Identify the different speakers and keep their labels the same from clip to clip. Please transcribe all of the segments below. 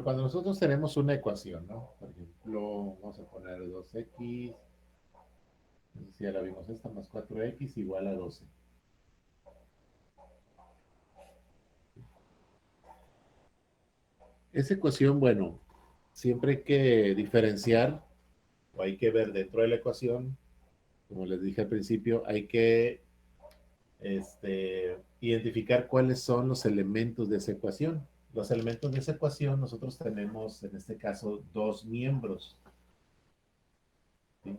Speaker 1: ejemplo, cuando nosotros tenemos una ecuación, ¿no? Por ejemplo, vamos a poner 2x, no sé si ya la vimos esta, más 4x igual a 12. Esa ecuación, bueno, siempre hay que diferenciar o hay que ver dentro de la ecuación, como les dije al principio, hay que identificar cuáles son los elementos de esa ecuación. Los elementos de esa ecuación, nosotros tenemos en este caso dos miembros, ¿sí?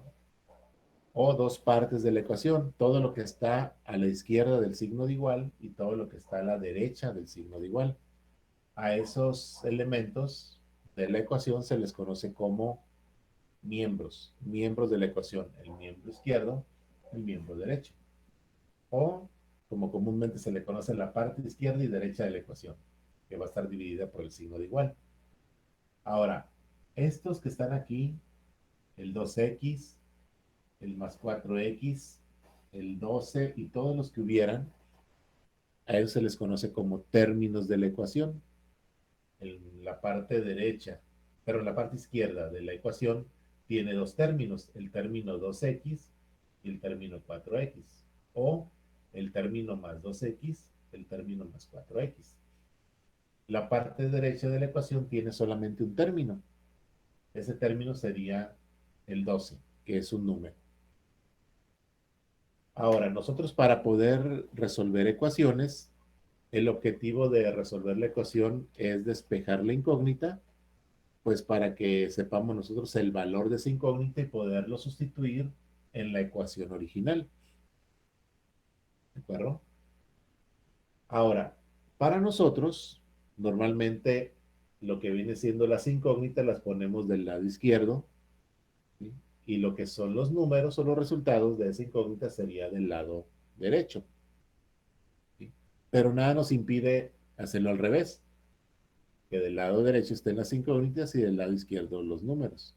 Speaker 1: O dos partes de la ecuación, todo lo que está a la izquierda del signo de igual y todo lo que está a la derecha del signo de igual. A esos elementos de la ecuación se les conoce como miembros de la ecuación, el miembro izquierdo, el miembro derecho, o como comúnmente se le conoce la parte izquierda y derecha de la ecuación, que va a estar dividida por el signo de igual. Ahora, estos que están aquí, el 2x, el más 4x, el 12 y todos los que hubieran, a ellos se les conoce como términos de la ecuación. En la parte derecha, pero en la parte izquierda de la ecuación tiene dos términos, el término 2x y el término 4x, o el término más 2x, el término más 4x. La parte derecha de la ecuación tiene solamente un término. Ese término sería el 12, que es un número. Ahora, nosotros para poder resolver ecuaciones, el objetivo de resolver la ecuación es despejar la incógnita, pues para que sepamos nosotros el valor de esa incógnita y poderlo sustituir en la ecuación original. ¿De acuerdo? Ahora, para nosotros, normalmente lo que viene siendo las incógnitas las ponemos del lado izquierdo, ¿sí? Y lo que son los números o los resultados de esa incógnita sería del lado derecho, ¿sí? Pero nada nos impide hacerlo al revés, que del lado derecho estén las incógnitas y del lado izquierdo los números.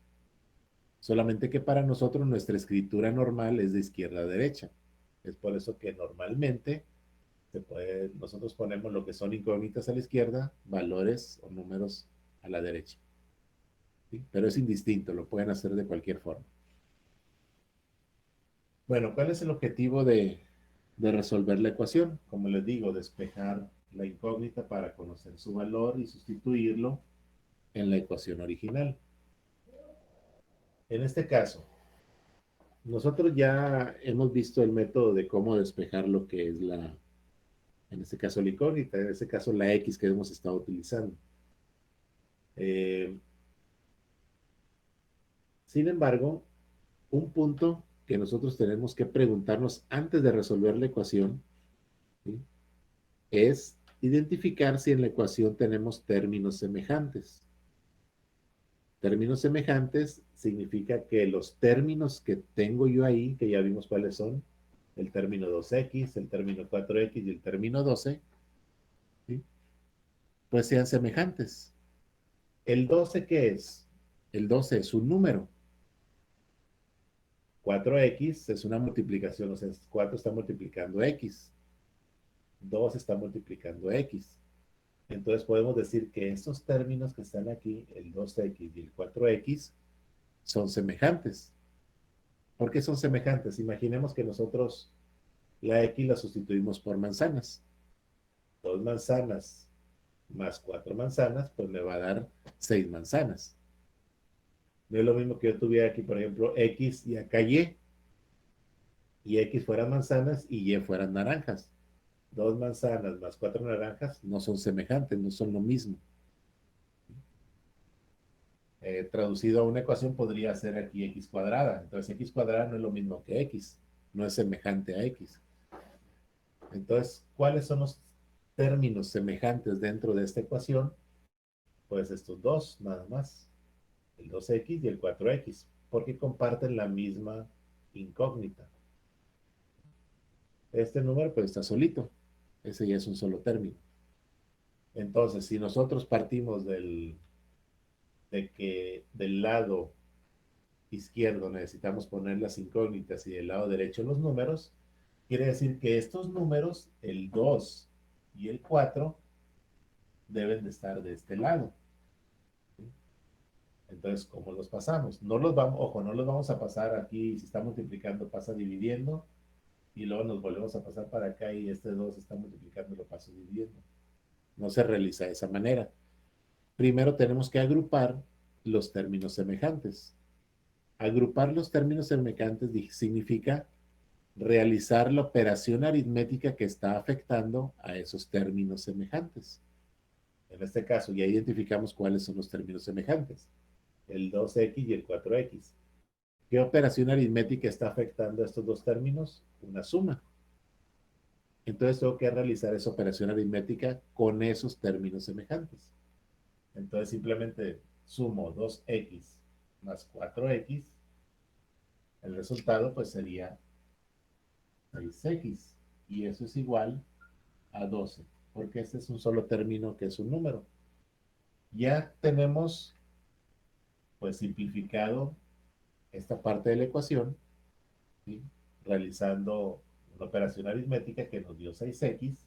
Speaker 1: Solamente que para nosotros nuestra escritura normal es de izquierda a derecha. Es por eso que normalmente nosotros ponemos lo que son incógnitas a la izquierda, valores o números a la derecha, ¿sí? Pero es indistinto, lo pueden hacer de cualquier forma. Bueno, ¿cuál es el objetivo de resolver la ecuación? Como les digo, despejar la incógnita para conocer su valor y sustituirlo en la ecuación original. En este caso, nosotros ya hemos visto el método de cómo despejar lo que es en este caso la incógnita, en este caso la X que hemos estado utilizando. Eh, Sin embargo, un punto que nosotros tenemos que preguntarnos antes de resolver la ecuación, ¿sí? Es identificar si en la ecuación tenemos términos semejantes. Términos semejantes significa que los términos que tengo yo ahí, que ya vimos cuáles son, el término 2x, el término 4x y el término 12, ¿sí? Pues sean semejantes. ¿El 12 qué es? El 12 es un número. 4x es una multiplicación, o sea, 4 está multiplicando x, 2 está multiplicando x. Entonces podemos decir que estos términos que están aquí, el 2x y el 4x, son semejantes. ¿Por qué son semejantes? Imaginemos que nosotros la x la sustituimos por manzanas. 2 manzanas más 4 manzanas, pues me va a dar 6 manzanas. No es lo mismo que yo tuviera aquí, por ejemplo, x y acá y x fueran manzanas y y fueran naranjas. 2 manzanas más 4 naranjas no son semejantes, no son lo mismo. Traducido a una ecuación podría ser aquí x cuadrada. Entonces x cuadrada no es lo mismo que x, no es semejante a x. Entonces, ¿cuáles son los términos semejantes dentro de esta ecuación? Pues estos dos, nada más, el 2x y el 4x, porque comparten la misma incógnita. Este número pues está solito, ese ya es un solo término. Entonces, si nosotros partimos de que del lado izquierdo necesitamos poner las incógnitas y del lado derecho los números, quiere decir que estos números, el 2 y el 4, deben de estar de este lado. Entonces, ¿cómo los pasamos? No los vamos, ojo, no los vamos a pasar aquí, si está multiplicando, pasa dividiendo, y luego nos volvemos a pasar para acá y este 2 está multiplicando, lo paso dividiendo. No se realiza de esa manera. Primero tenemos que agrupar los términos semejantes. Agrupar los términos semejantes significa realizar la operación aritmética que está afectando a esos términos semejantes. En este caso, ya identificamos cuáles son los términos semejantes, el 2x y el 4x. ¿Qué operación aritmética está afectando a estos dos términos? Una suma. Entonces tengo que realizar esa operación aritmética con esos términos semejantes. Entonces simplemente sumo 2x más 4x. El resultado pues sería 6x. Y eso es igual a 12. Porque este es un solo término que es un número. Ya tenemos pues simplificado esta parte de la ecuación, ¿sí? Realizando una operación aritmética que nos dio 6x.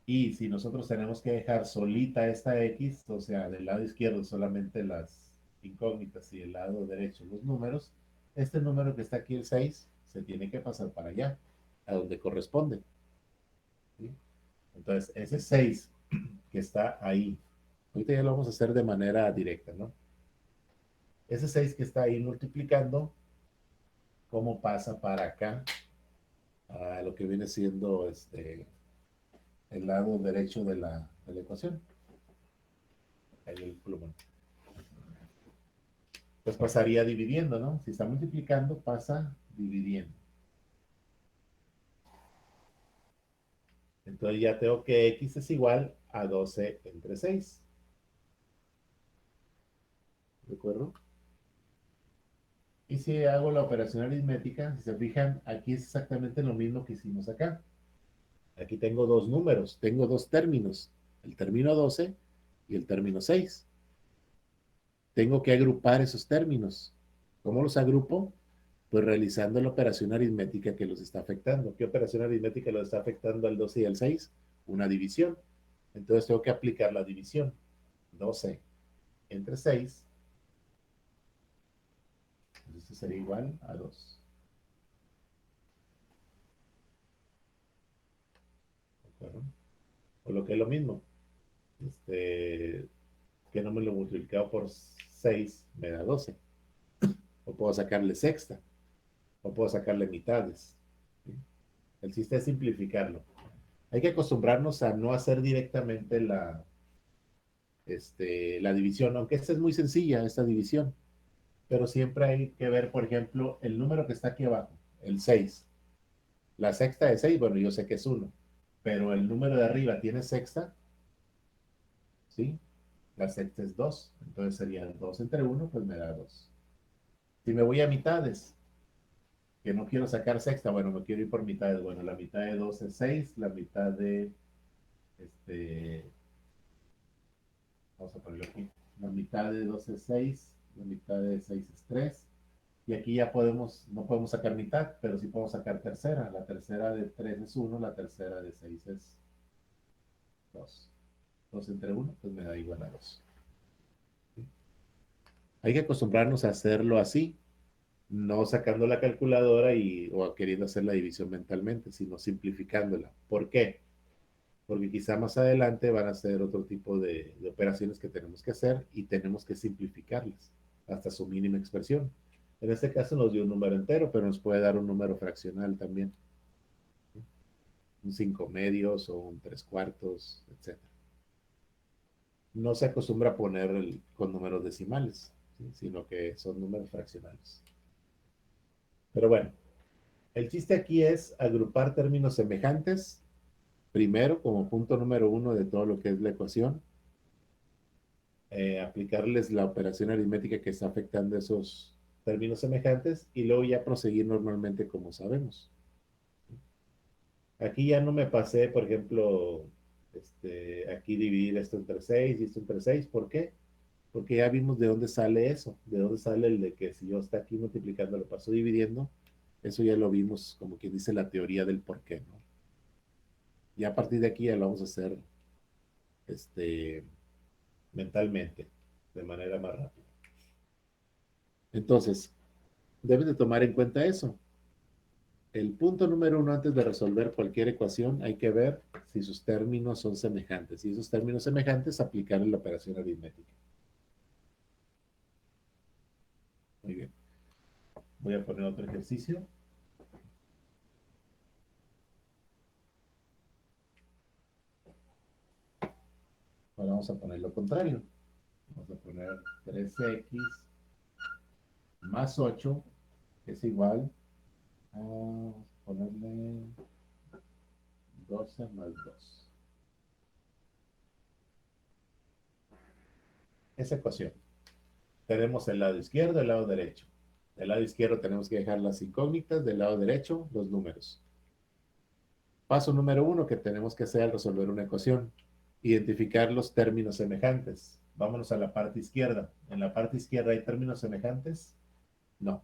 Speaker 1: Y si nosotros tenemos que dejar solita esta x, o sea, del lado izquierdo solamente las incógnitas y del lado derecho los números, este número que está aquí, el 6, se tiene que pasar para allá, a donde corresponde. ¿Sí? Entonces, ese 6 que está ahí, ahorita ya lo vamos a hacer de manera directa, ¿no? Ese 6 que está ahí multiplicando, ¿cómo pasa para acá? A lo que viene siendo el lado derecho de la ecuación. Ahí el plumón. Pues pasaría dividiendo, ¿no? Si está multiplicando, pasa dividiendo. Entonces ya tengo que x es igual a 12 entre 6. ¿De acuerdo? Y si hago la operación aritmética, si se fijan, aquí es exactamente lo mismo que hicimos acá. Aquí tengo dos números, tengo dos términos, el término 12 y el término 6. Tengo que agrupar esos términos. ¿Cómo los agrupo? Pues realizando la operación aritmética que los está afectando. ¿Qué operación aritmética los está afectando al 12 y al 6? Una división. Entonces tengo que aplicar la división. 12 entre 6, entonces sería igual a 2. ¿De acuerdo? O lo que es lo mismo, que no me lo multiplicado por 6 me da 12. O puedo sacarle sexta, o puedo sacarle mitades. ¿Sí? El chiste es simplificarlo. Hay que acostumbrarnos a no hacer directamente la división, aunque esta es muy sencilla, esta división. Pero siempre hay que ver, por ejemplo, el número que está aquí abajo, el 6. La sexta de 6, bueno, yo sé que es uno, pero el número de arriba tiene sexta, ¿sí? La sexta es 2, entonces sería 2 entre uno, pues me da 2. Si me voy a mitades, que no quiero sacar sexta, bueno, me quiero ir por mitades, bueno, la mitad de 2 es 6, la mitad de, este, vamos a ponerlo aquí, la mitad de 2 es 6, la mitad de 6 es 3, y aquí ya podemos, no podemos sacar mitad, pero sí podemos sacar tercera. La tercera de 3 es 1, la tercera de 6 es 2. 2 entre uno, pues me da igual a 2. ¿Sí? Hay que acostumbrarnos a hacerlo así, no sacando la calculadora o queriendo hacer la división mentalmente, sino simplificándola. ¿Por qué? Porque quizá más adelante van a ser otro tipo de operaciones que tenemos que hacer y tenemos que simplificarlas hasta su mínima expresión. En este caso nos dio un número entero, pero nos puede dar un número fraccional también, un 5 medios o un 3 cuartos, etc. No se acostumbra a poner con números decimales, ¿sí? Sino que son números fraccionales. Pero bueno, el chiste aquí es agrupar términos semejantes, primero como punto número uno de todo lo que es la ecuación, aplicarles la operación aritmética que está afectando esos términos semejantes y luego ya proseguir normalmente como sabemos. Aquí ya no me pasé, por ejemplo, aquí dividir esto entre 6 y esto entre 6. ¿Por qué? Porque ya vimos de dónde sale eso, de dónde sale el de que si yo está aquí multiplicando, lo paso dividiendo. Eso ya lo vimos, como quien dice, la teoría del por qué, ¿no? Y a partir de aquí ya lo vamos a hacer mentalmente. de manera más rápida. Entonces, debes de tomar en cuenta eso. El punto número uno, antes de resolver cualquier ecuación, hay que ver si sus términos son semejantes. Si esos términos semejantes, aplicar la operación aritmética. Muy bien. Voy a poner otro ejercicio. Ahora vamos a poner lo contrario. Vamos a poner 3x más 8 es igual a ponerle 12 más 2. Esa ecuación. Tenemos el lado izquierdo y el lado derecho. Del lado izquierdo tenemos que dejar las incógnitas, del lado derecho los números. Paso número uno que tenemos que hacer al resolver una ecuación. Identificar los términos semejantes. Vámonos a la parte izquierda. ¿En la parte izquierda hay términos semejantes? No.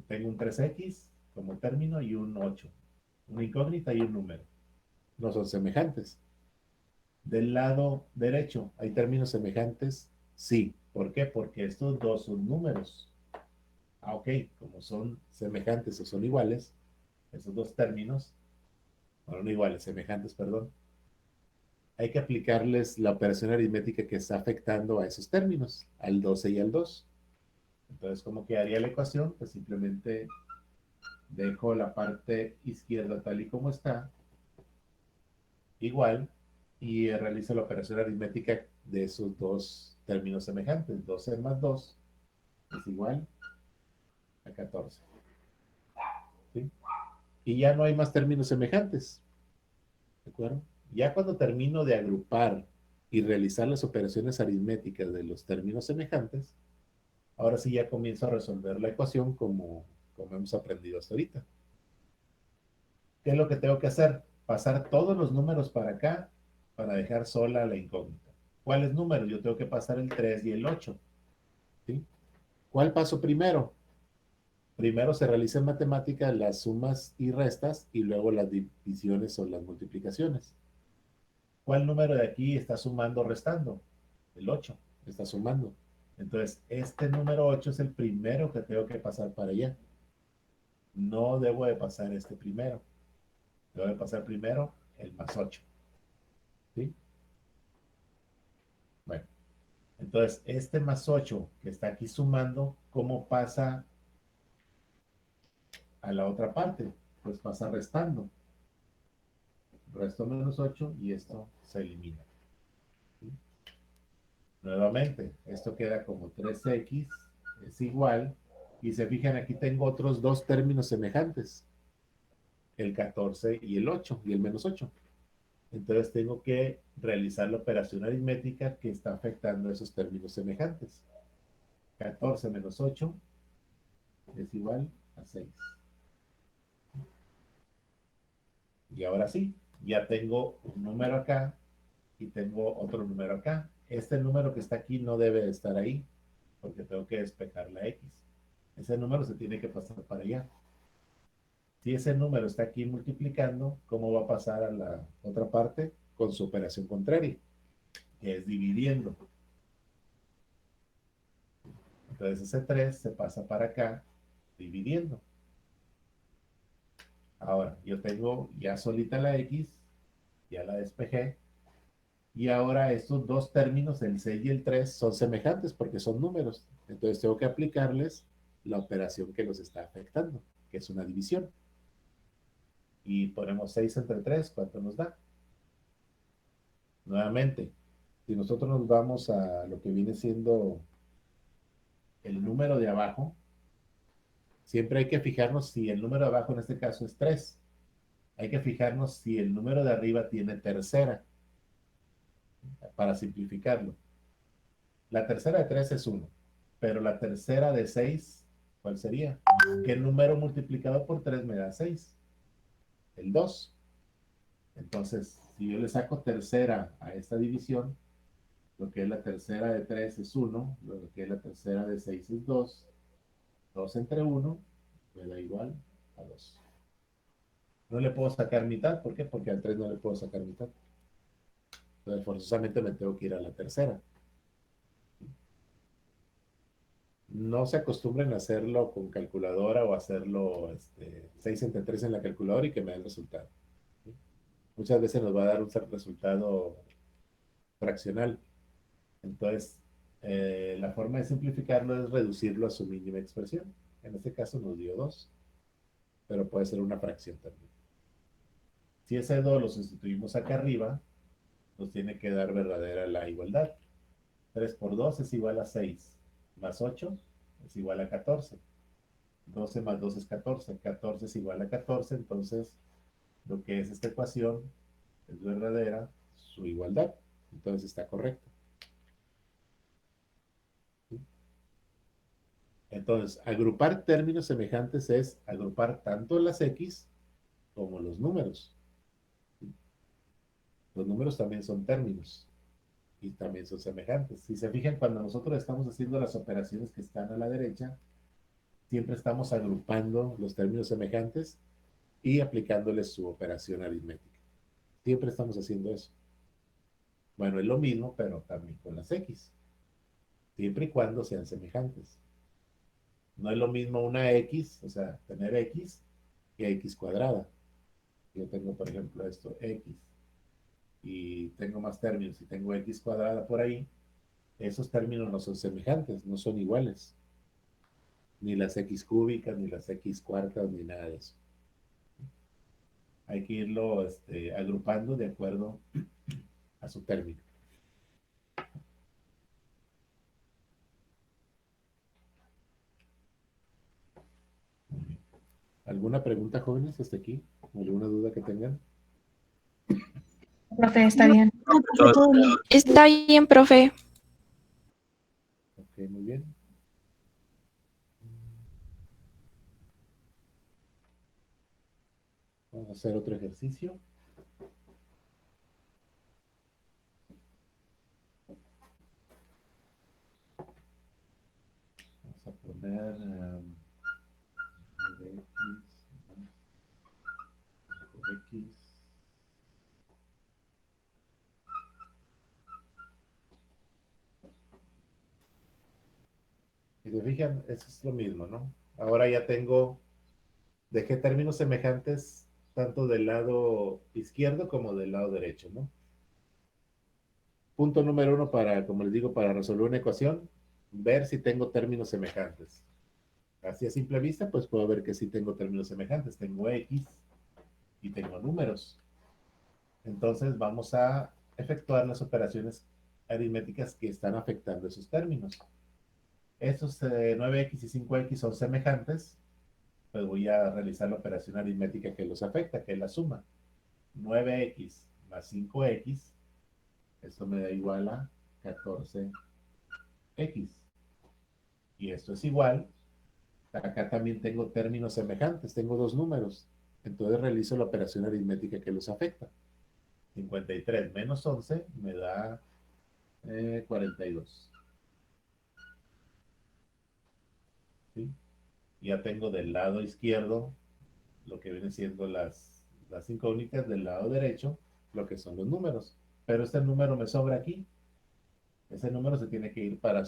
Speaker 1: Tengo un 3x como término y un 8. Una incógnita y un número. No son semejantes. Del lado derecho, ¿hay términos semejantes? Sí. ¿Por qué? Porque estos dos son números. Ah, ok. Como son semejantes o son iguales, esos dos términos, bueno, no iguales, semejantes, perdón, hay que aplicarles la operación aritmética que está afectando a esos términos, al 12 y al 2. Entonces, ¿cómo quedaría la ecuación? Pues simplemente dejo la parte izquierda tal y como está, igual, y realizo la operación aritmética de esos dos términos semejantes. 12 más 2 es igual a 14. ¿Sí? Y ya no hay más términos semejantes. ¿De acuerdo? Ya cuando termino de agrupar y realizar las operaciones aritméticas de los términos semejantes, ahora sí ya comienzo a resolver la ecuación como hemos aprendido hasta ahorita. ¿Qué es lo que tengo que hacer? Pasar todos los números para acá para dejar sola la incógnita. ¿Cuáles números? Yo tengo que pasar el 3 y el 8. ¿Sí? ¿Cuál paso primero? Primero se realiza en matemática las sumas y restas y luego las divisiones o las multiplicaciones. ¿Cuál número de aquí está sumando o restando? El 8 está sumando. Entonces, este número 8 es el primero que tengo que pasar para allá. No debo de pasar este primero. Debo de pasar primero el más 8. ¿Sí? Bueno, entonces este más 8 que está aquí sumando, ¿cómo pasa a la otra parte? Pues pasa restando. Resto menos 8 y esto se elimina. ¿Sí? Nuevamente, esto queda como 3x es igual. Y se fijan, aquí tengo otros dos términos semejantes. El 14 y el 8 y el menos 8. Entonces tengo que realizar la operación aritmética que está afectando esos términos semejantes. 14 menos 8 es igual a 6. Y ahora sí, ya tengo un número acá y tengo otro número acá. Este número que está aquí no debe de estar ahí, porque tengo que despejar la X. Ese número se tiene que pasar para allá. Si ese número está aquí multiplicando, ¿cómo va a pasar a la otra parte? Con su operación contraria, que es dividiendo. Entonces ese 3 se pasa para acá dividiendo. Ahora, yo tengo ya solita la X, ya la despejé, y ahora estos dos términos, el 6 y el 3, son semejantes porque son números. Entonces tengo que aplicarles la operación que los está afectando, que es una división. Y ponemos 6 entre 3, ¿cuánto nos da? Nuevamente, si nosotros nos vamos a lo que viene siendo el número de abajo, siempre hay que fijarnos si el número de abajo en este caso es 3. Hay que fijarnos si el número de arriba tiene tercera, para simplificarlo. La tercera de 3 es 1, pero la tercera de 6, ¿cuál sería? ¿Qué número multiplicado por 3 me da 6? El 2. Entonces, si yo le saco tercera a esta división, lo que es la tercera de 3 es 1, lo que es la tercera de 6 es 2. 2 entre 1 me da igual a 2. No le puedo sacar mitad, ¿por qué? Porque al 3 no le puedo sacar mitad. Entonces, forzosamente me tengo que ir a la tercera. no se acostumbren a hacerlo con calculadora o hacerlo 6 entre 3 en la calculadora y que me dé el resultado. ¿Sí? Muchas veces nos va a dar un resultado fraccional. Entonces, la forma de simplificarlo es reducirlo a su mínima expresión. En este caso nos dio 2, pero puede ser una fracción también. Si ese 2 lo sustituimos acá arriba, nos tiene que dar verdadera la igualdad. 3 por 2 es igual a 6, más 8 es igual a 14. 12 más 2 es 14, 14 es igual a 14, entonces lo que es esta ecuación es verdadera su igualdad, entonces está correcto. ¿Sí? Entonces, agrupar términos semejantes es agrupar tanto las X como los números. ¿Sí? Los números también son términos y también son semejantes. Si se fijan, cuando nosotros estamos haciendo las operaciones que están a la derecha, siempre estamos agrupando los términos semejantes y aplicándoles su operación aritmética. Siempre estamos haciendo eso. Bueno, es lo mismo, pero también con las X, siempre y cuando sean semejantes. No es lo mismo una X, o sea, tener X, que X cuadrada. Yo tengo, por ejemplo, esto, X, y tengo más términos, y tengo X cuadrada por ahí, esos términos no son semejantes, no son iguales. Ni las X cúbicas, ni las X cuartas, ni nada de eso. Hay que irlo agrupando de acuerdo a su término. ¿Alguna pregunta, jóvenes, hasta aquí? ¿Alguna duda que tengan?
Speaker 2: Profe, está bien.
Speaker 3: Está bien, profe.
Speaker 1: Ok, muy bien. Vamos a hacer otro ejercicio. Vamos a poner X. Si se fijan, eso es lo mismo, ¿no? Ahora ya dejé términos semejantes tanto del lado izquierdo como del lado derecho, ¿no? Punto número uno para, como les digo, para resolver una ecuación, ver si tengo términos semejantes. Así a simple vista, pues puedo ver que sí tengo términos semejantes. Tengo X y tengo números. Entonces vamos a efectuar las operaciones aritméticas que están afectando esos términos. Estos 9X y 5X son semejantes, pues voy a realizar la operación aritmética que los afecta, que es la suma. 9X más 5X, esto me da igual a 14X. Y esto es igual, acá también tengo términos semejantes, tengo dos números. Entonces realizo la operación aritmética que los afecta. 53 menos 11 me da 42. ¿Sí? Ya tengo del lado izquierdo lo que vienen siendo las incógnitas, del lado derecho lo que son los números. Pero este número me sobra aquí. Ese número se tiene que ir para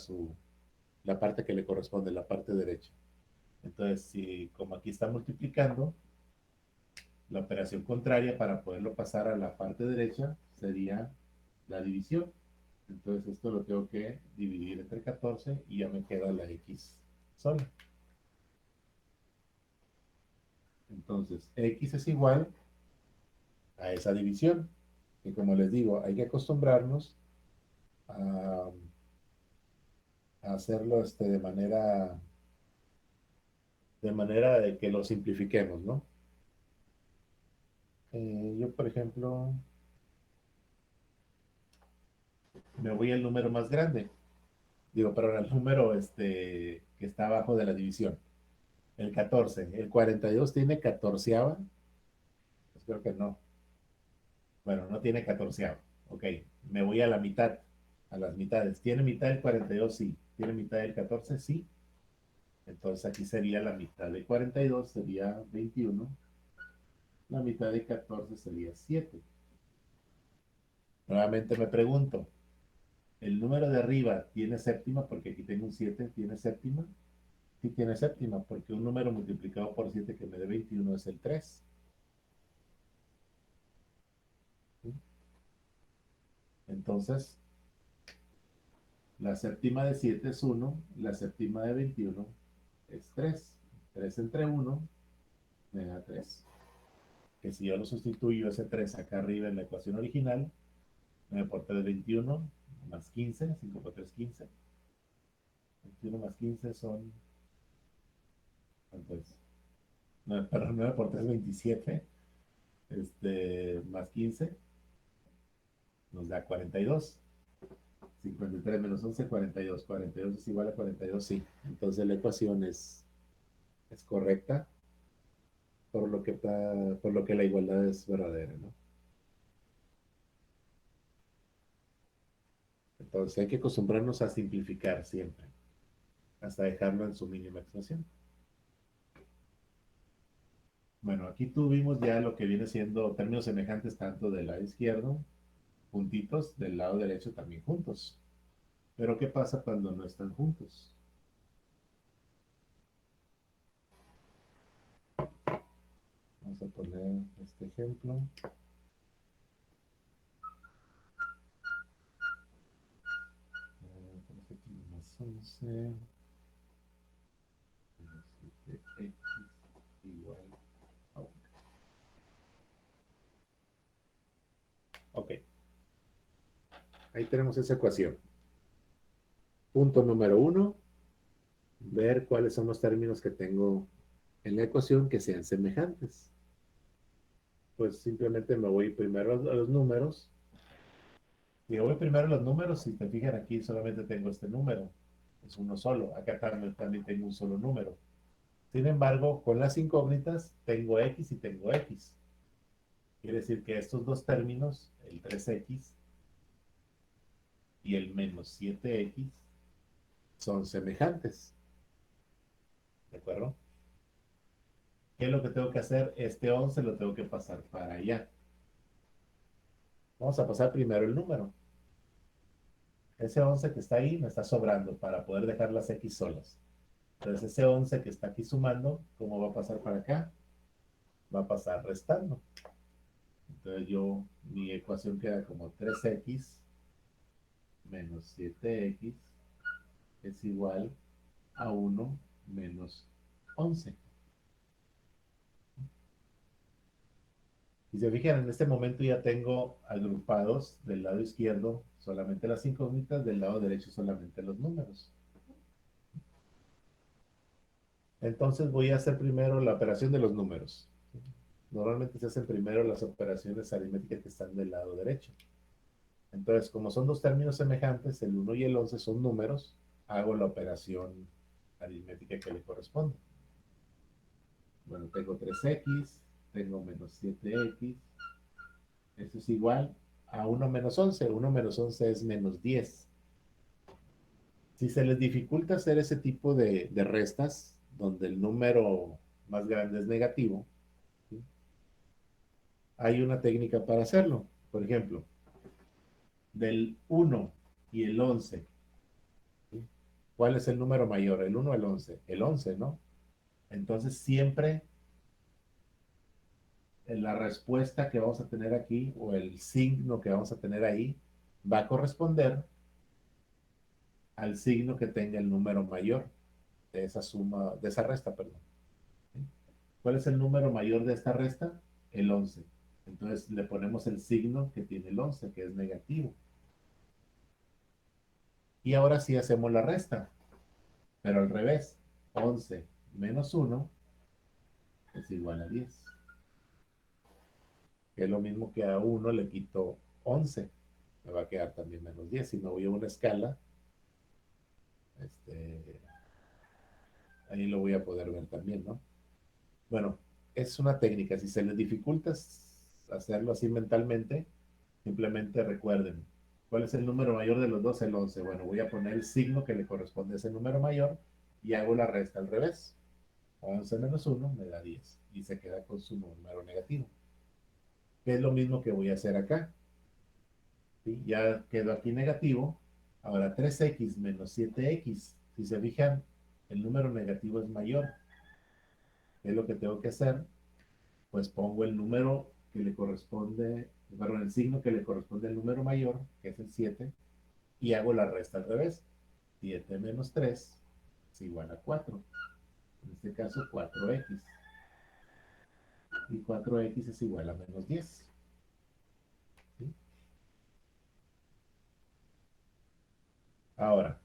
Speaker 1: la parte que le corresponde, la parte derecha. Entonces, si como aquí está multiplicando, la operación contraria para poderlo pasar a la parte derecha sería la división. Entonces esto lo tengo que dividir entre 14 y ya me queda la X sola. Entonces, X es igual a esa división. Y como les digo, hay que acostumbrarnos a, a hacerlo de manera de que lo simplifiquemos, ¿no? Yo, por ejemplo, me voy al número más grande. Digo, perdón, al número que está abajo de la división. El 14. ¿El 42 tiene catorceava? Pues creo que no. Bueno, no tiene catorceava. Ok, me voy a la mitad, a las mitades. ¿Tiene mitad el 42? Sí. ¿Tiene mitad el 14? Sí. Entonces aquí sería la mitad de 42, sería 21. La mitad de 14 sería 7. Nuevamente me pregunto, El número de arriba tiene séptima, porque aquí tengo un 7, ¿tiene séptima? Sí tiene séptima, porque un número multiplicado por 7 que me dé 21 es el 3. ¿Sí? Entonces, la séptima de 7 es 1, la séptima de 21 es 3. 3 entre 1 me da 3. Que si yo lo sustituyo ese 3 acá arriba en la ecuación original, 9 por 3 21, más 15, 5 por 3 15. 21 más 15 son, ¿cuánto es? 9, perdón, 9 por 3 27, más 15, nos da 42. 53 menos 11, 42. 42 es igual a 42, sí. Entonces la ecuación es correcta, por lo que la igualdad es verdadera, ¿no? Entonces hay que acostumbrarnos a simplificar siempre, hasta dejarlo en su mínima expresión. Bueno, aquí tuvimos ya lo que viene siendo términos semejantes tanto del lado izquierdo, juntitos, del lado derecho también juntos. Pero ¿qué pasa cuando no están juntos? Vamos a poner este ejemplo. Más 11 menos 7x igual a 1. Ok, ahí tenemos esa ecuación. Punto número 1, ver cuáles son los términos que tengo en la ecuación que sean semejantes. Pues simplemente me voy primero a los números. Y yo voy primero a los números, si te fijan aquí solamente tengo este número. Es uno solo. Acá también tengo un solo número. Sin embargo, con las incógnitas tengo X y tengo X. Quiere decir que estos dos términos, el 3X y el menos 7X, son semejantes. ¿De acuerdo? ¿Qué es lo que tengo que hacer? Este 11 lo tengo que pasar para allá. Vamos a pasar primero el número. Ese 11 que está ahí me está sobrando para poder dejar las X solas. Entonces ese 11 que está aquí sumando, ¿cómo va a pasar para acá? Va a pasar restando. Entonces mi ecuación queda como 3X menos 7X es igual a 1 menos 11. Si se fijan, en este momento ya tengo agrupados del lado izquierdo solamente las incógnitas, del lado derecho solamente los números. Entonces voy a hacer primero la operación de los números. Normalmente se hacen primero las operaciones aritméticas que están del lado derecho. Entonces, como son dos términos semejantes, el 1 y el 11 son números, hago la operación aritmética que le corresponde. Bueno, tengo 3x, tengo menos 7x, eso es igual a 1 menos 11. 1 menos 11 es menos 10. Si se les dificulta hacer ese tipo de restas, donde el número más grande es negativo, ¿sí? Hay una técnica para hacerlo. Por ejemplo, del 1 y el 11, ¿sí? ¿Cuál es el número mayor? ¿El 1 o el 11? El 11, ¿no? Entonces siempre la respuesta que vamos a tener aquí o el signo que vamos a tener ahí va a corresponder al signo que tenga el número mayor de esa suma, de esa resta, perdón. ¿Sí? ¿Cuál es el número mayor de esta resta? El 11. Entonces le ponemos el signo que tiene el 11, que es negativo. Y ahora sí hacemos la resta, pero al revés. 11 menos 1 es igual a 10. Que es lo mismo que a 1 le quito 11. Me va a quedar también menos 10. Si me voy a una escala, este, ahí lo voy a poder ver también, ¿no? Bueno, es una técnica. Si se les dificulta hacerlo así mentalmente, simplemente recuerden, ¿cuál es el número mayor de los dos? El 11. Bueno, voy a poner el signo que le corresponde a ese número mayor y hago la resta al revés. 11 menos 1 me da 10 y se queda con su número negativo. Que es lo mismo que voy a hacer acá. ¿Sí? Ya quedó aquí negativo, Ahora, 3x menos 7x, si se fijan, el número negativo es mayor. ¿Qué es lo que tengo que hacer? Pues pongo el número que le corresponde, perdón, el signo que le corresponde al número mayor, que es el 7, y hago la resta al revés. 7 menos 3 es igual a 4. En este caso, 4x. Y 4x es igual a menos 10. ¿Sí? Ahora,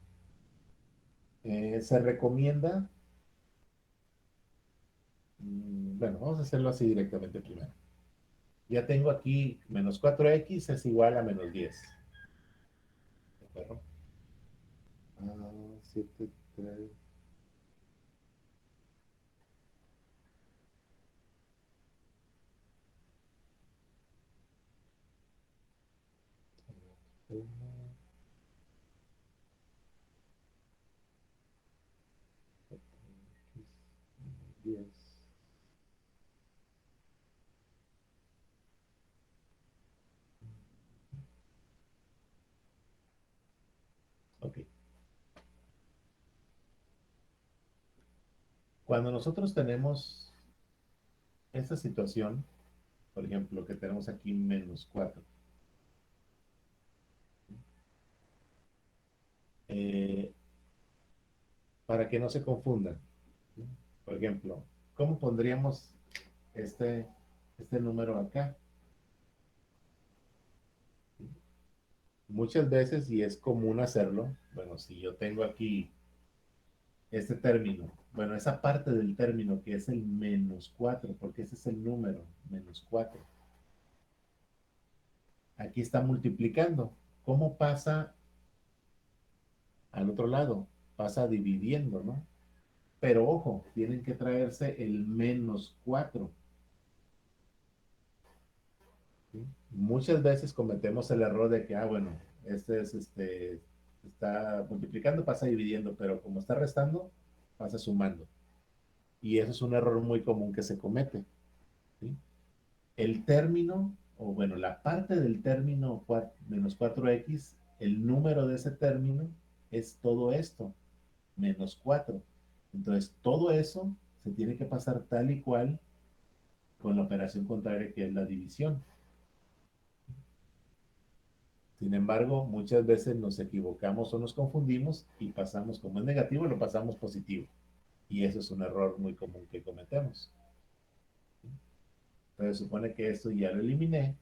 Speaker 1: se recomienda, bueno, vamos a hacerlo así directamente primero. Ya tengo aquí menos 4x es igual a menos 10. ¿De acuerdo? 7, 3. Ok. Cuando nosotros tenemos esta situación, por ejemplo, que tenemos aquí menos 4, eh, para que no se confundan, ¿sí? Por ejemplo, ¿cómo pondríamos este, este número acá? ¿Sí? Muchas veces, y es común hacerlo, bueno, si yo tengo aquí este término, bueno, esa parte del término que es el menos 4, porque ese es el número, menos 4. Aquí está multiplicando. ¿Cómo pasa al otro lado? Pasa dividiendo, ¿no? Pero ojo, tienen que traerse el menos 4. ¿Sí? Muchas veces cometemos el error de que, bueno, está multiplicando, pasa dividiendo, pero como está restando, pasa sumando. Y eso es un error muy común que se comete. ¿Sí? El término, o bueno, la parte del término menos 4x, el número de ese término es todo esto, menos 4. Entonces, todo eso se tiene que pasar tal y cual con la operación contraria que es la división. Sin embargo, muchas veces nos equivocamos o nos confundimos y pasamos, como es negativo, lo pasamos positivo. Y eso es un error muy común que cometemos. Entonces, supone que esto ya lo eliminé.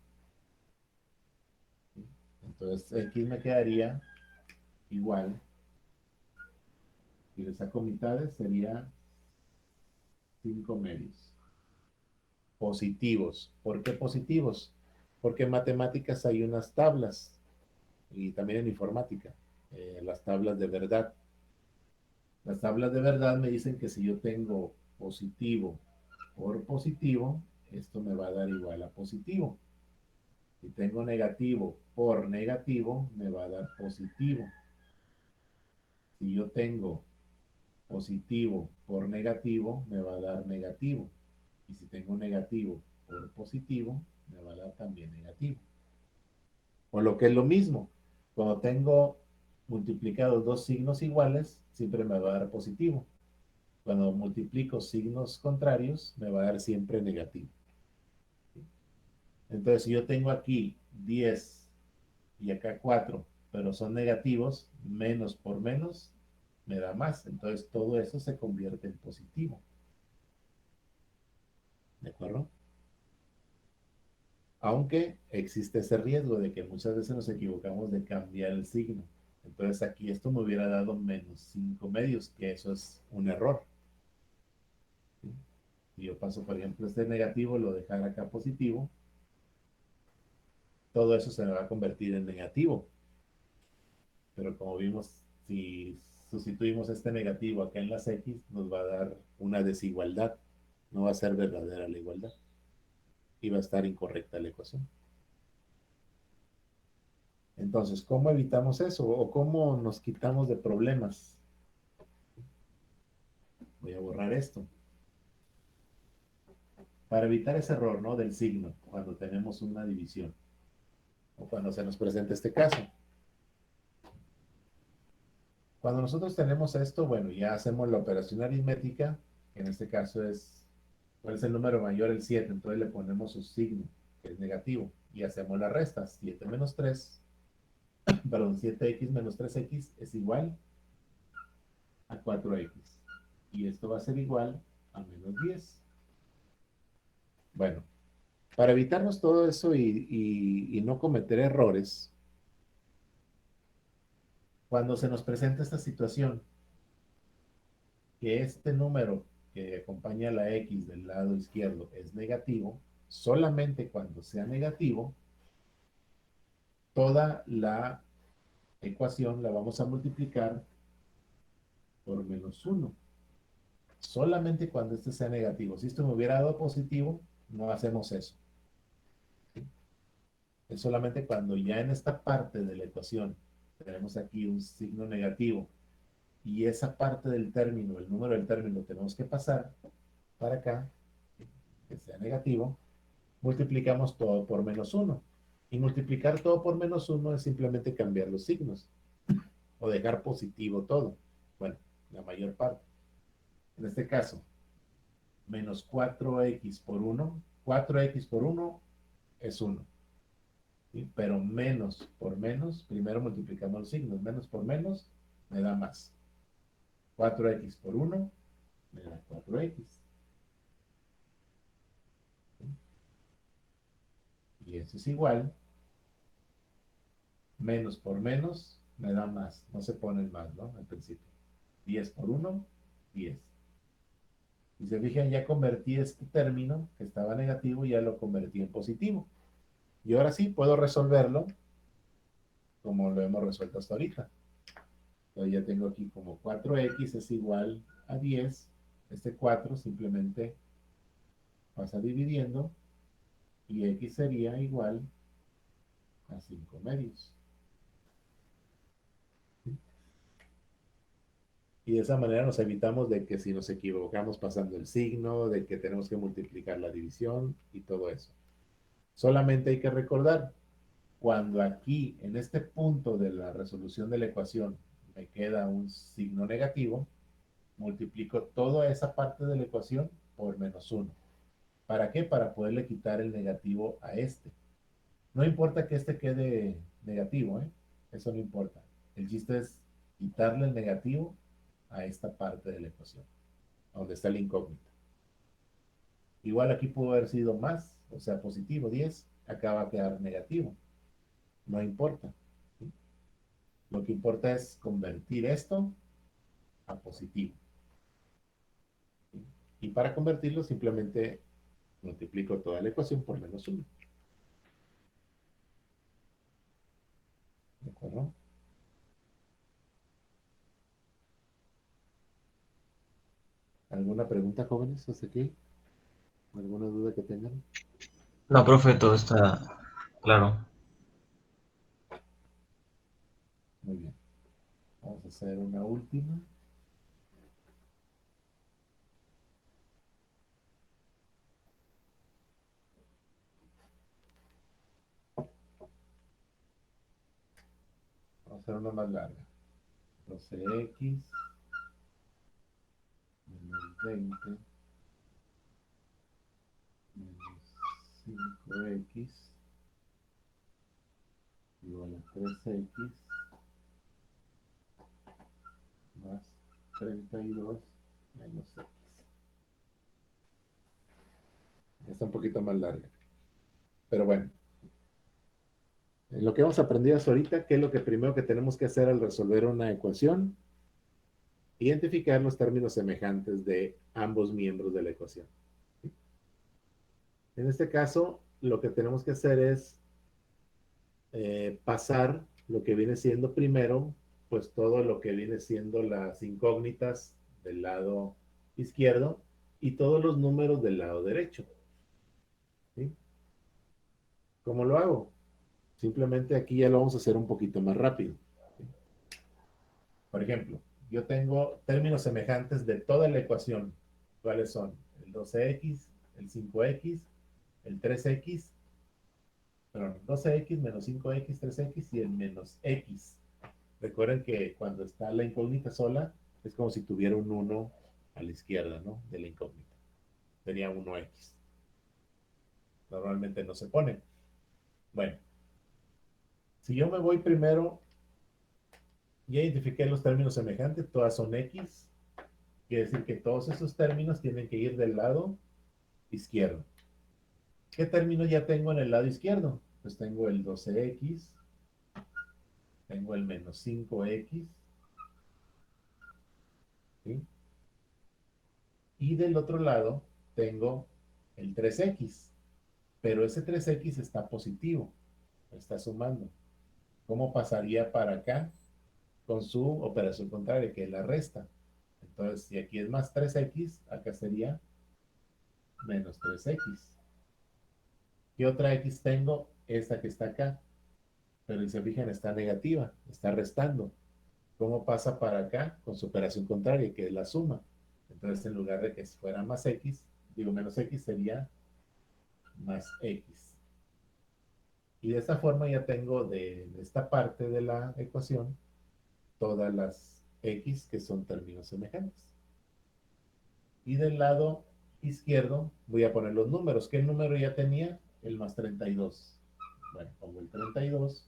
Speaker 1: Entonces, aquí me quedaría igual. Si le saco mitades, sería 5 medios. Positivos. ¿Por qué positivos? Porque en matemáticas hay unas tablas y también en informática, las tablas de verdad. Las tablas de verdad me dicen que si yo tengo positivo por positivo, esto me va a dar igual a positivo. Si tengo negativo por negativo, me va a dar positivo. Si yo tengo positivo por negativo, me va a dar negativo. Y si tengo negativo por positivo, me va a dar también negativo. O lo que es lo mismo, cuando tengo multiplicados dos signos iguales, siempre me va a dar positivo. Cuando multiplico signos contrarios, me va a dar siempre negativo. Entonces, si yo tengo aquí 10 y acá 4, pero son negativos, menos por menos me da más. Entonces, todo eso se convierte en positivo. ¿De acuerdo? Aunque existe ese riesgo de que muchas veces nos equivocamos de cambiar el signo. Entonces, aquí esto me hubiera dado menos 5 medios, que eso es un error. ¿Sí? Si yo paso, por ejemplo, este negativo, lo dejar acá positivo, todo eso se me va a convertir en negativo. Pero como vimos, si sustituimos este negativo acá en las X, nos va a dar una desigualdad. No va a ser verdadera la igualdad. Y va a estar incorrecta la ecuación. Entonces, ¿cómo evitamos eso? ¿O cómo nos quitamos de problemas? Voy a borrar esto. Para evitar ese error, ¿no? Del signo, cuando tenemos una división. O cuando se nos presenta este caso. Cuando nosotros tenemos esto, bueno, ya hacemos la operación aritmética, que en este caso es, ¿cuál es el número mayor? El 7, entonces le ponemos su signo, que es negativo, y hacemos la resta, 7 menos 3, perdón, 7x menos 3x es igual a 4x, y esto va a ser igual a menos 10. Bueno, para evitarnos todo eso y no cometer errores, cuando se nos presenta esta situación, que este número que acompaña a la X del lado izquierdo es negativo, solamente cuando sea negativo, toda la ecuación la vamos a multiplicar por menos 1. Solamente cuando este sea negativo. Si esto me hubiera dado positivo, no hacemos eso. ¿Sí? Es solamente cuando ya en esta parte de la ecuación tenemos aquí un signo negativo y esa parte del término, el número del término, tenemos que pasar para acá, que sea negativo, multiplicamos todo por menos 1. Y multiplicar todo por menos 1 es simplemente cambiar los signos o dejar positivo todo. Bueno, la mayor parte. En este caso, menos 4x por 1. 4x por 1 es 1. ¿Sí? Pero menos por menos, primero multiplicamos los signos. Menos por menos me da más. 4x por 1 me da 4x. ¿Sí? Y eso es igual. Menos por menos me da más. No se pone el más, ¿no? Al principio. 10 por 1, 10. Si se fijan, ya convertí este término que estaba negativo, ya lo convertí en positivo. Y ahora sí puedo resolverlo como lo hemos resuelto hasta ahorita. Entonces ya tengo aquí como 4x es igual a 10. Este 4 simplemente pasa dividiendo y x sería igual a 5 medios. Y de esa manera nos evitamos de que si nos equivocamos pasando el signo, de que tenemos que multiplicar la división y todo eso. Solamente hay que recordar, cuando aquí, en este punto de la resolución de la ecuación, me queda un signo negativo, multiplico toda esa parte de la ecuación por menos 1. ¿Para qué? Para poderle quitar el negativo a este. No importa que este quede negativo, ¿eh? Eso no importa. El chiste es quitarle el negativo a esta parte de la ecuación, donde está el incógnito. Igual aquí pudo haber sido más, o sea, positivo 10, acá va a quedar negativo. No importa. ¿Sí? Lo que importa es convertir esto a positivo. ¿Sí? Y para convertirlo simplemente multiplico toda la ecuación por menos 1. ¿De acuerdo? ¿Alguna pregunta, jóvenes, hasta aquí? ¿Alguna duda que tengan?
Speaker 2: No, profe, todo está claro.
Speaker 1: Muy bien. Vamos a hacer una última. Vamos a hacer una más larga. 12x menos 20 menos 5x igual a 3x más 32 menos x. Está un poquito más larga. Pero bueno, en lo que hemos aprendido hasta ahorita, ¿qué es lo que primero que tenemos que hacer al resolver una ecuación? Identificar los términos semejantes de ambos miembros de la ecuación. En este caso, lo que tenemos que hacer es pasar lo que viene siendo primero, pues todo lo que viene siendo las incógnitas del lado izquierdo y todos los números del lado derecho. ¿Sí? ¿Cómo lo hago? Simplemente aquí ya lo vamos a hacer un poquito más rápido. ¿Sí? Por ejemplo, yo tengo términos semejantes de toda la ecuación. ¿Cuáles son? El 12x, el 5x, el 3x, perdón, 12x menos 5x, 3x y el menos x. Recuerden que cuando está la incógnita sola, es como si tuviera un 1 a la izquierda, ¿no? De la incógnita. Sería 1x. Normalmente no se pone. Bueno, si yo me voy primero, ya identifiqué los términos semejantes, todas son x. Quiere decir que todos esos términos tienen que ir del lado izquierdo. ¿Qué término ya tengo en el lado izquierdo? Pues tengo el 12x, tengo el menos 5x, ¿sí? Y del otro lado tengo el 3x, pero ese 3x está positivo, está sumando. ¿Cómo pasaría para acá con su operación contraria, que es la resta? Entonces, si aquí es más 3x, acá sería menos 3x. ¿Qué otra x tengo? Esta que está acá, pero si se fijan está negativa, está restando. ¿Cómo pasa para acá con su operación contraria, que es la suma? Entonces, en lugar de que fuera más x, digo menos x, sería más x. Y de esta forma ya tengo de esta parte de la ecuación todas las x que son términos semejantes. Y del lado izquierdo voy a poner los números. ¿Qué número ya tenía? El más 32. Bueno, pongo el 32.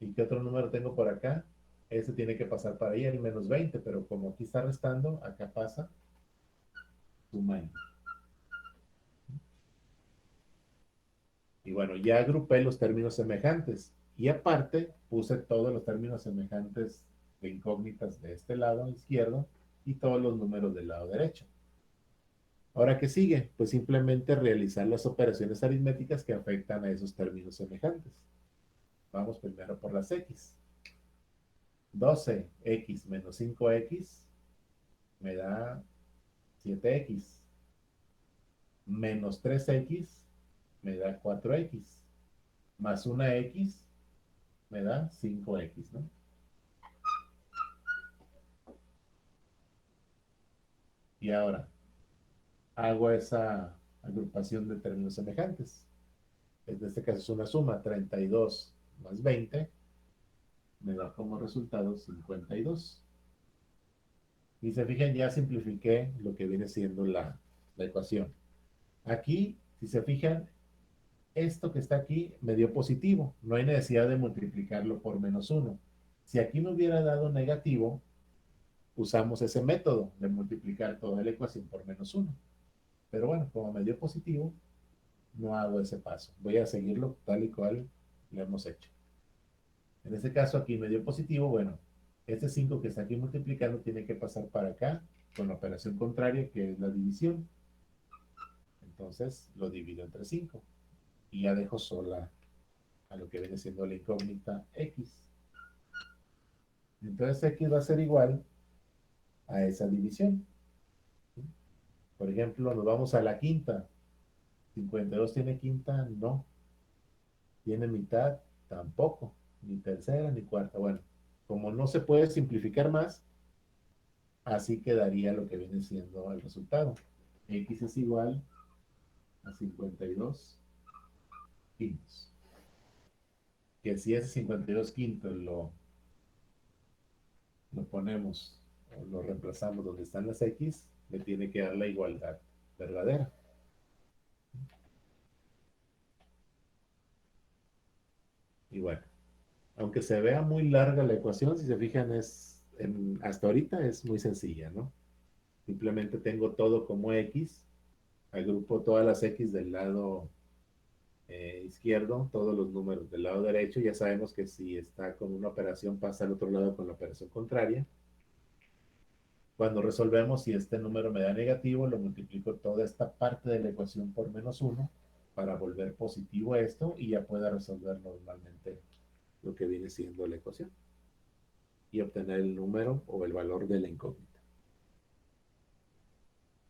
Speaker 1: ¿Y qué otro número tengo por acá? Ese tiene que pasar para ahí, el menos 20, pero como aquí está restando, acá pasa sumando. Y bueno, ya agrupé los términos semejantes. Y aparte, puse todos los términos semejantes de incógnitas de este lado izquierdo y todos los números del lado derecho. Ahora, ¿qué sigue? Pues simplemente realizar las operaciones aritméticas que afectan a esos términos semejantes. Vamos primero por las x. 12x menos 5x me da 7x. Menos 3x me da 4x. Más una x me da 5x, ¿no? Y ahora hago esa agrupación de términos semejantes. En este caso es una suma, 32 más 20 me da como resultado 52. Y se fijan, ya simplifiqué lo que viene siendo la ecuación. Aquí, si se fijan, esto que está aquí me dio positivo. No hay necesidad de multiplicarlo por menos 1. Si aquí me hubiera dado negativo, usamos ese método de multiplicar toda la ecuación por menos 1. Pero bueno, como me dio positivo, no hago ese paso. Voy a seguirlo tal y cual lo hemos hecho. En este caso aquí me dio positivo, bueno, este 5 que está aquí multiplicando tiene que pasar para acá con la operación contraria, que es la división. Entonces lo divido entre 5 y ya dejo sola a lo que viene siendo la incógnita x. Entonces x va a ser igual a esa división. Por ejemplo, nos vamos a la quinta. 52 tiene quinta, no. Tiene mitad, tampoco. Ni tercera, ni cuarta. Bueno, como no se puede simplificar más, así quedaría lo que viene siendo el resultado. X es igual a 52 quintos. Que si ese 52 quintos lo ponemos o lo reemplazamos donde están las X, le tiene que dar la igualdad verdadera. Y bueno, aunque se vea muy larga la ecuación, si se fijan, hasta ahorita es muy sencilla, ¿no? Simplemente tengo todo como X, agrupo todas las X del lado izquierdo, todos los números del lado derecho. Ya sabemos que si está con una operación pasa al otro lado con la operación contraria. Cuando resolvemos, si este número me da negativo, lo multiplico toda esta parte de la ecuación por menos 1 para volver positivo esto y ya pueda resolver normalmente lo que viene siendo la ecuación y obtener el número o el valor de la incógnita.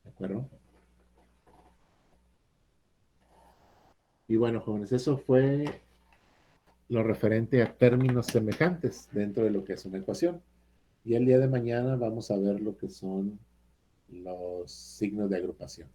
Speaker 1: ¿De acuerdo? Y bueno, jóvenes, eso fue lo referente a términos semejantes dentro de lo que es una ecuación. Y el día de mañana vamos a ver lo que son los signos de agrupación.